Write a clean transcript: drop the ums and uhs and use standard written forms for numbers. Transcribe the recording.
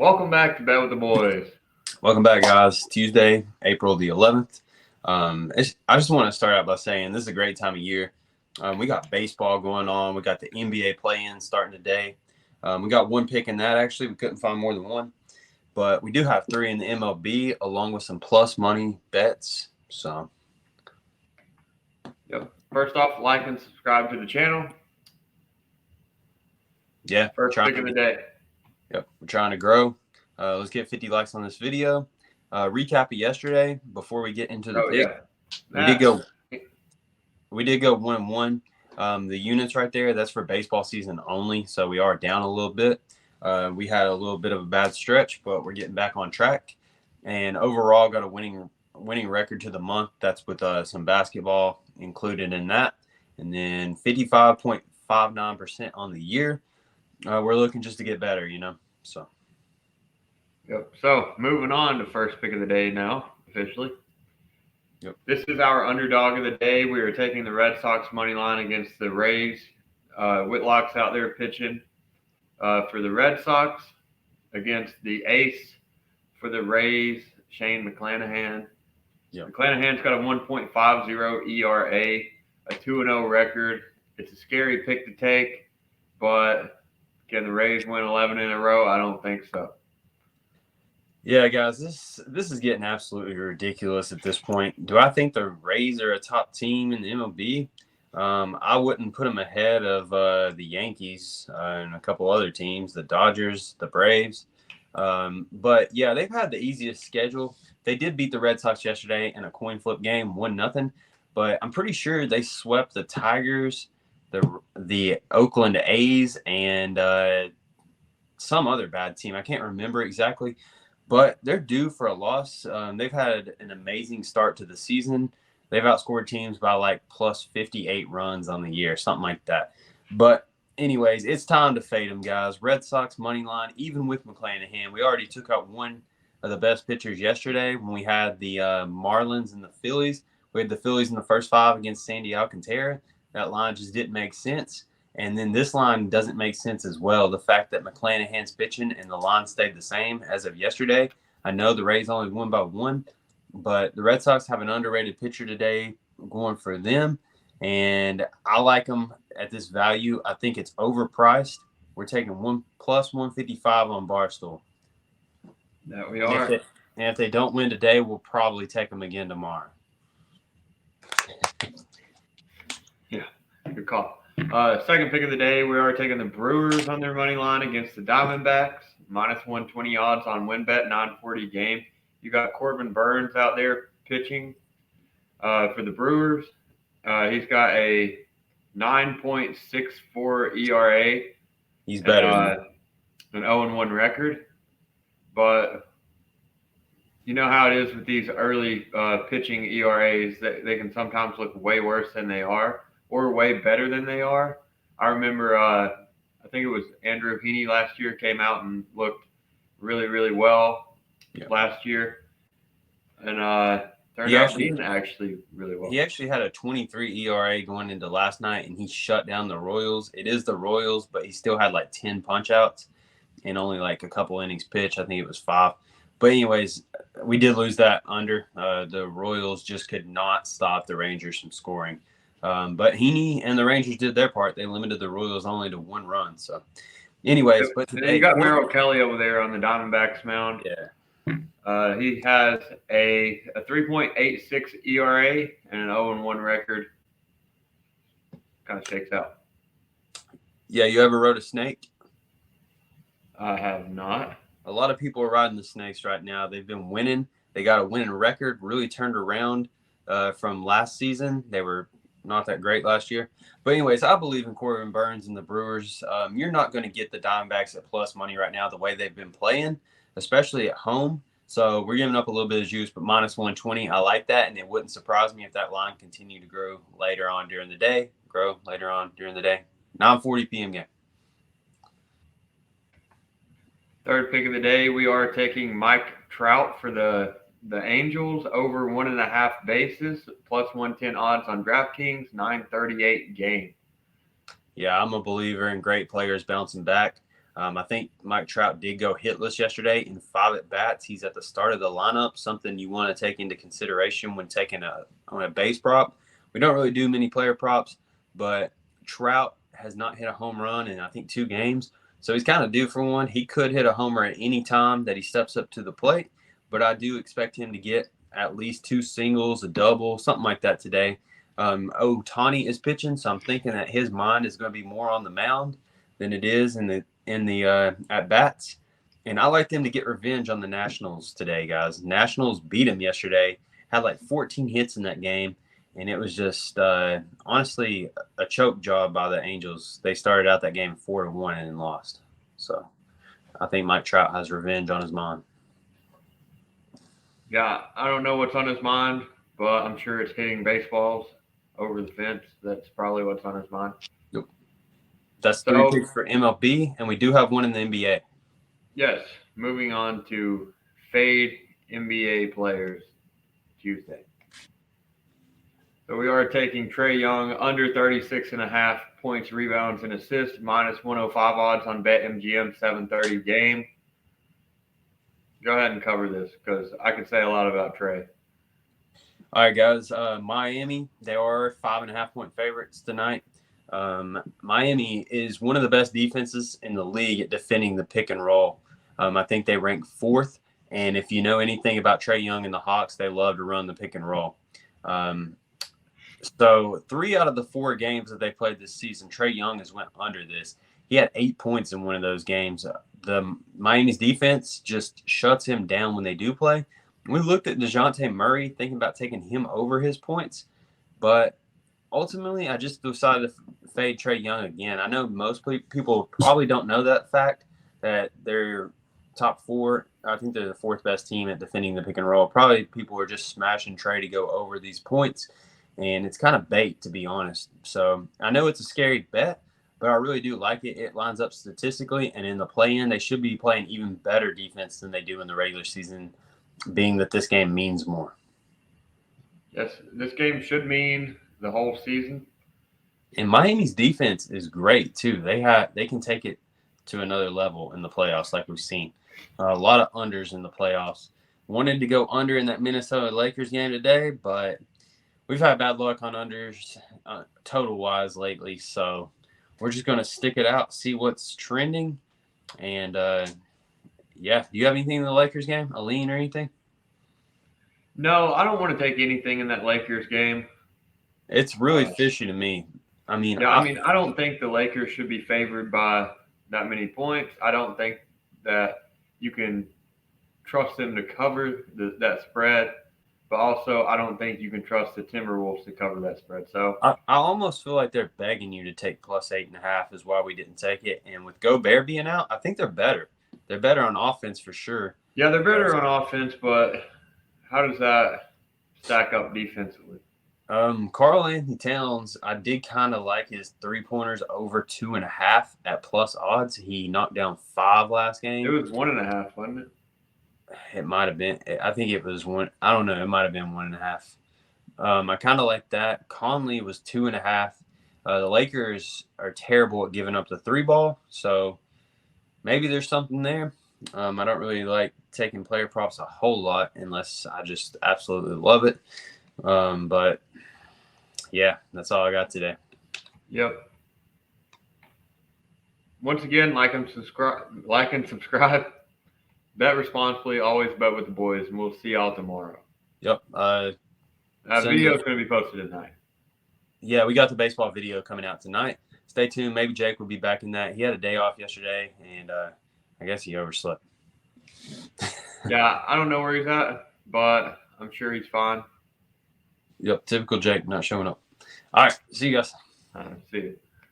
Welcome back to Bet with the Boys. Welcome back, guys. Tuesday, April the 11th. I just want to start out by saying this is a great time of year. We got baseball going on. We got the NBA play-in starting today. We got one pick in that, actually. We couldn't find more than one. But we do have three in the MLB, along with some plus money bets. So, Yep. First off, like and subscribe to the channel. yeah. First pick of the day. Yep, we're trying to grow. Let's get 50 likes on this video. Recap of yesterday before we get into the pick. Yeah. We did go 1-1. The units right there, that's for baseball season only. So we are down a little bit. We had a little bit of a bad stretch, but we're getting back on track. And overall, got a winning record to the month. That's with some basketball included in that. And then 55.59% on the year. We're looking just to get better, So. Yep. So moving on to first pick of the day now, officially. Yep. This is our underdog of the day. We are taking the Red Sox money line against the Rays. Whitlock's out there pitching for the Red Sox against the ace for the Rays, Shane McClanahan. Yep. McClanahan's got a 1.50 ERA, a 2-0 record. It's a scary pick to take, but can the Rays win 11 in a row? I don't think so. Yeah, guys, this is getting absolutely ridiculous at this point. Do I think the Rays are a top team in the MLB? I wouldn't put them ahead of the Yankees and a couple other teams, the Dodgers, the Braves. But, yeah, they've had the easiest schedule. They did beat the Red Sox yesterday in a coin flip game, 1-0. But I'm pretty sure they swept the Tigers, the Oakland A's, and some other bad team. I can't remember exactly. But they're due for a loss. They've had an amazing start to the season. They've outscored teams by like plus 58 runs on the year, something like that. But anyways, it's time to fade them, guys. Red Sox money line, even with McClanahan. We already took out one of the best pitchers yesterday when we had the Marlins and the Phillies. We had the Phillies in the first 5 against Sandy Alcantara. That line just didn't make sense. And then this line doesn't make sense as well. The fact that McClanahan's pitching and the line stayed the same as of yesterday. I know the Rays only won by 1, but the Red Sox have an underrated pitcher today going for them. And I like them at this value. I think it's overpriced. We're taking 1 plus 155 on Barstool. That we are. And if they don't win today, we'll probably take them again tomorrow. Yeah, good call. Second pick of the day, we are taking the Brewers on their money line against the Diamondbacks. Minus 120 odds on Wynnbet, 940 game. You got Corbin Burns out there pitching for the Brewers. He's got a 9.64 ERA. He's better an 0-1 record. But you know how it is with these early pitching ERAs. They can sometimes look way worse than they are, or way better than they are. I remember, I think it was Andrew Heaney last year came out and looked really, really well last year. And turned out being actually really well. He actually had a 23 ERA going into last night, and he shut down the Royals. It is the Royals, but he still had like 10 punch-outs and only like a couple innings pitched. I think it was 5. But anyways, we did lose that under. The Royals just could not stop the Rangers from scoring. But Heaney and the Rangers did their part. They limited the Royals only to 1 run. So, anyways, but today you got Merrill Kelly over there on the Diamondbacks mound. Yeah. He has a 3.86 ERA and an 0-1 record. Kind of shakes out. Yeah, you ever rode a snake? I have not. A lot of people are riding the snakes right now. They've been winning. They got a winning record, really turned around from last season. They were not that great last year. But anyways, I believe in Corbin Burns and the Brewers. You're not going to get the Diamondbacks at plus money right now the way they've been playing, especially at home. So we're giving up a little bit of juice, but minus 120, I like that. And it wouldn't surprise me if that line continued to grow later on during the day. 9:40 p.m. game. Third pick of the day, we are taking Mike Trout for the Angels over 1.5 bases, plus 110 odds on DraftKings, 938 game. Yeah, I'm a believer in great players bouncing back. I think Mike Trout did go hitless yesterday in 5 at-bats. He's at the start of the lineup, something you want to take into consideration when taking on a base prop. We don't really do many player props, but Trout has not hit a home run in, I think, 2 games. So he's kind of due for one. He could hit a homer at any time that he steps up to the plate, but I do expect him to get at least 2 singles, a double, something like that today. Ohtani is pitching, so I'm thinking that his mind is going to be more on the mound than it is in the at bats. And I like them to get revenge on the Nationals today, guys. Nationals beat them yesterday, had like 14 hits in that game, and it was just honestly a choke job by the Angels. They started out that game 4-1 and then lost. So I think Mike Trout has revenge on his mind. Yeah, I don't know what's on his mind, but I'm sure it's hitting baseballs over the fence. That's probably what's on his mind. Yep. That's 3 picks for MLB, and we do have one in the NBA. Yes, moving on to fade NBA players Tuesday. So we are taking Trae Young under 36.5 points, rebounds, and assists, minus 105 odds on Bet MGM 7:30 game. Go ahead and cover this because I could say a lot about Trae. All right, guys. Miami, they are 5.5-point favorites tonight. Miami is one of the best defenses in the league at defending the pick and roll. I think they rank 4th. And if you know anything about Trae Young and the Hawks, they love to run the pick and roll. So 3 out of the 4 games that they played this season, Trae Young has went under this. He had 8 points in one of those games. The Miami's defense just shuts him down when they do play. We looked at DeJounte Murray, thinking about taking him over his points, but ultimately I just decided to fade Trae Young again. I know most people probably don't know that fact, that they're top 4. I think they're the 4th best team at defending the pick and roll. Probably people are just smashing Trae to go over these points, and it's kind of bait, to be honest. So I know it's a scary bet, but I really do like it. It lines up statistically, and in the play-in, they should be playing even better defense than they do in the regular season, being that this game means more. Yes, this game should mean the whole season. And Miami's defense is great, too. They can take it to another level in the playoffs, like we've seen. A lot of unders in the playoffs. Wanted to go under in that Minnesota Lakers game today, but we've had bad luck on unders total-wise lately, so we're just going to stick it out, see what's trending. And, yeah, do you have anything in the Lakers game, a lean or anything? No, I don't want to take anything in that Lakers game. It's really fishy to me. I mean, I don't think the Lakers should be favored by that many points. I don't think that you can trust them to cover that spread. But also, I don't think you can trust the Timberwolves to cover that spread. So I almost feel like they're begging you to take plus 8.5 is why we didn't take it. And with Gobert being out, I think they're better. They're better on offense for sure. Yeah, they're better on offense, but how does that stack up defensively? Karl-Anthony Towns, I did kind of like his 3-pointers over 2.5 at plus odds. He knocked down 5 last game. It was 1.5, wasn't it? It might have been. I think it was 1. I don't know. It might have been 1.5. I kind of like that. Conley was 2.5. The Lakers are terrible at giving up the 3 ball, so maybe there's something there. I don't really like taking player props a whole lot unless I just absolutely love it. But yeah, that's all I got today. Yep. Once again, like and subscribe. Bet responsibly, always bet with the boys, and we'll see y'all tomorrow. Yep. Video is going to be posted tonight. Yeah, we got the baseball video coming out tonight. Stay tuned. Maybe Jake will be back in that. He had a day off yesterday, and I guess he overslept. Yeah, I don't know where he's at, but I'm sure he's fine. Yep, typical Jake not showing up. All right, see you guys. See you.